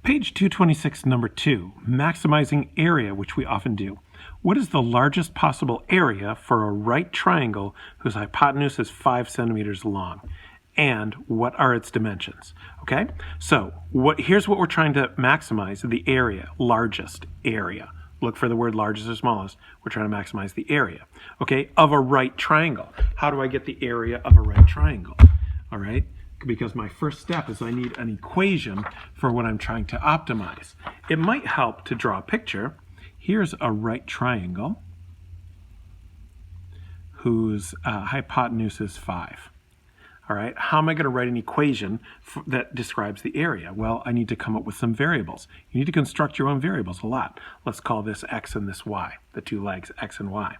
Page 226, number 2, maximizing area, which we often do. What is the largest possible area for a right triangle whose hypotenuse is 5 centimeters long? And what are its dimensions? Okay, so here's what we're trying to maximize, the area, largest area. Look for the word largest or smallest. We're trying to maximize the area, okay, of a right triangle. How do I get the area of a right triangle? All right, because my first step is I need an equation for what I'm trying to optimize. It might help to draw a picture. Here's a right triangle whose hypotenuse is 5. All right, how am I going to write an equation that describes the area? Well, I need to come up with some variables. You need to construct your own variables a lot. Let's call this x and this y, the two legs, x and y.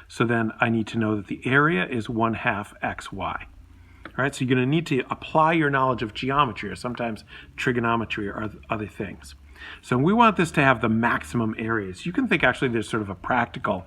So then I need to know that the area is 1/2 xy. All right, so you're going to need to apply your knowledge of geometry or sometimes trigonometry or other things. So we want this to have the maximum areas. You can think actually there's sort of a practical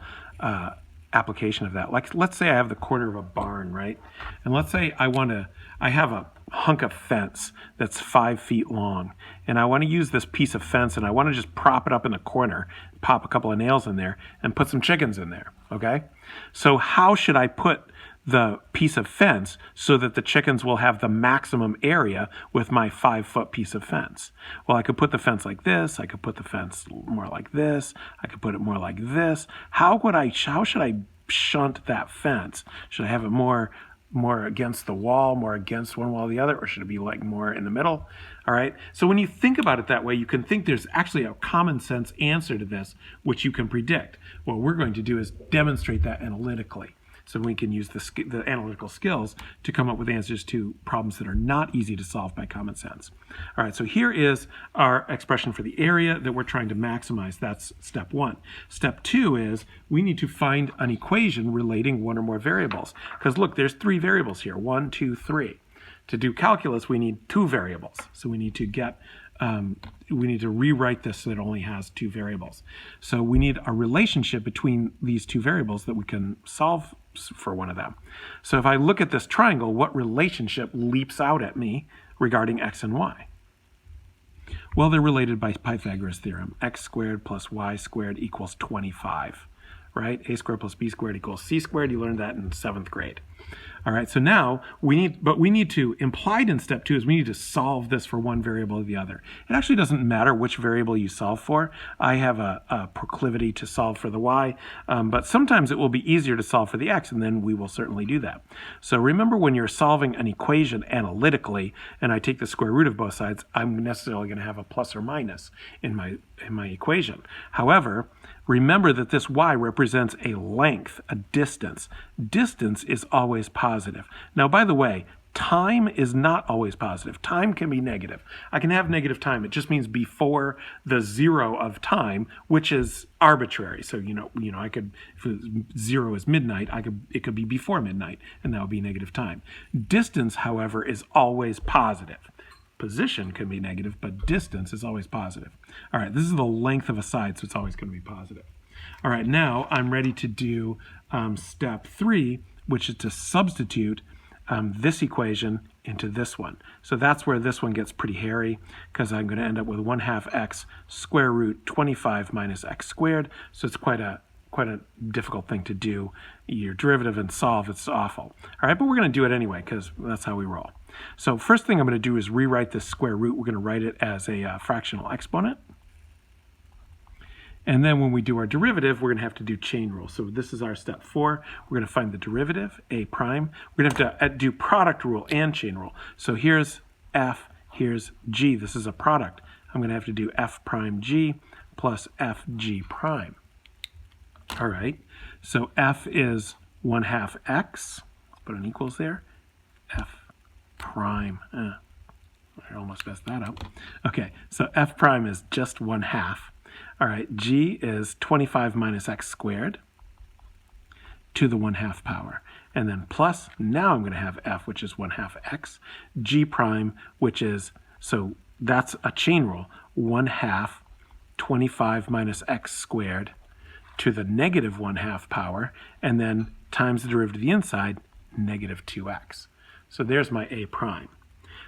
application of that. Like, let's say I have the corner of a barn, right? And let's say I have a hunk of fence that's 5 feet long, and I want to use this piece of fence and I want to just prop it up in the corner, pop a couple of nails in there and put some chickens in there, okay? So how should I put the piece of fence so that the chickens will have the maximum area with my 5-foot piece of fence? Well, I could put the fence like this. I could put the fence more like this. I could put it more like this. How should I shunt that fence? Should I have it more against the wall, more against one wall or the other, or should it be like more in the middle? All right. So when you think about it that way, you can think there's actually a common sense answer to this, which you can predict. What we're going to do is demonstrate that analytically. So we can use the analytical skills to come up with answers to problems that are not easy to solve by common sense. All right, so here is our expression for the area that we're trying to maximize. That's step 1. Step 2 is we need to find an equation relating one or more variables. Because look, there's 3 variables here, 1, 2, 3. To do calculus, we need 2 variables. So we need to rewrite this so that it only has 2 variables. So we need a relationship between these 2 variables that we can solve for one of them. So if I look at this triangle, what relationship leaps out at me regarding x and y? Well, they're related by Pythagoras' theorem. X squared plus y squared equals 25, right? A squared plus b squared equals c squared. You learned that in 7th grade. All right, so now we need to, implied in step 2 is we need to solve this for one variable or the other. It actually doesn't matter which variable you solve for. I have a proclivity to solve for the y, but sometimes it will be easier to solve for the x, and then we will certainly do that. So remember, when you're solving an equation analytically, and I take the square root of both sides, I'm necessarily going to have a plus or minus in my equation. However, remember that this y represents a length, a distance. Distance is always positive. Now, by the way, time is not always positive. Time can be negative. I can have negative time. It just means before the 0 of time, which is arbitrary. So, I could, if 0 is midnight, it could be before midnight, and that would be negative time. Distance, however, is always positive. Position can be negative, but distance is always positive. All right, this is the length of a side, so it's always going to be positive. All right, now I'm ready to do step 3, which is to substitute this equation into this one. So that's where this one gets pretty hairy, because I'm going to end up with 1/2 x square root 25 minus x squared. So it's quite a difficult thing to do. Your derivative and solve, it's awful. All right, but we're going to do it anyway, because that's how we roll. So first thing I'm going to do is rewrite this square root. We're going to write it as a fractional exponent. And then when we do our derivative, we're going to have to do chain rule. So this is our step 4. We're going to find the derivative, a prime. We're going to have to do product rule and chain rule. So here's f, here's g. This is a product. I'm going to have to do f prime g plus f g prime. All right, so f is 1/2 x. Let's put an equals there. F prime. I almost messed that up. Okay, so f prime is just 1/2. All right, g is 25 minus x squared to the 1/2 power. And then plus, now I'm going to have f, which is 1/2 x, g prime, which is, so that's a chain rule, 1/2 25 minus x squared to the negative 1/2 power, and then times the derivative of the inside, negative 2x. So there's my a prime.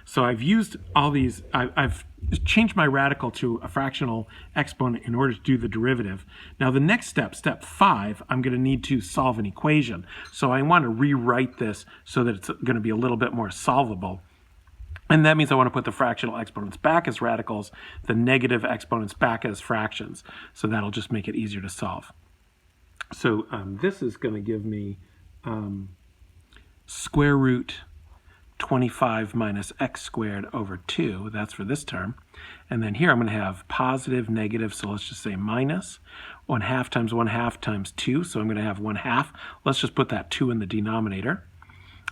So I've used all these, I've changed my radical to a fractional exponent in order to do the derivative. Now the next step, step 5, I'm going to need to solve an equation. So I want to rewrite this so that it's going to be a little bit more solvable. And that means I want to put the fractional exponents back as radicals, the negative exponents back as fractions. So that'll just make it easier to solve. So this is going to give me square root 25 minus x squared over 2. That's for this term. And then here I'm going to have positive, negative, so let's just say minus 1/2 times 1/2 times 2. So I'm going to have 1/2. Let's just put that 2 in the denominator.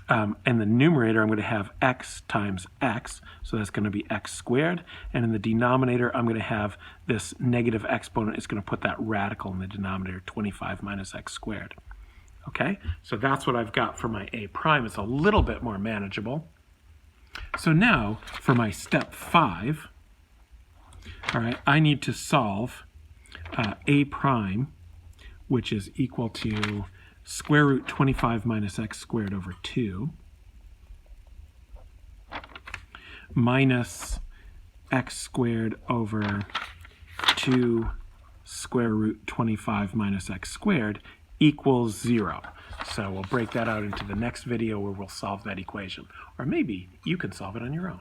In the numerator, I'm going to have x times x, so that's going to be x squared. And in the denominator, I'm going to have this negative exponent. It's going to put that radical in the denominator, 25 minus x squared. Okay, so that's what I've got for my a prime. It's a little bit more manageable. So now, for my step 5, all right, I need to solve a prime, which is equal to square root 25 minus x squared over 2 minus x squared over 2 square root 25 minus x squared equals 0. So we'll break that out into the next video where we'll solve that equation. Or maybe you can solve it on your own.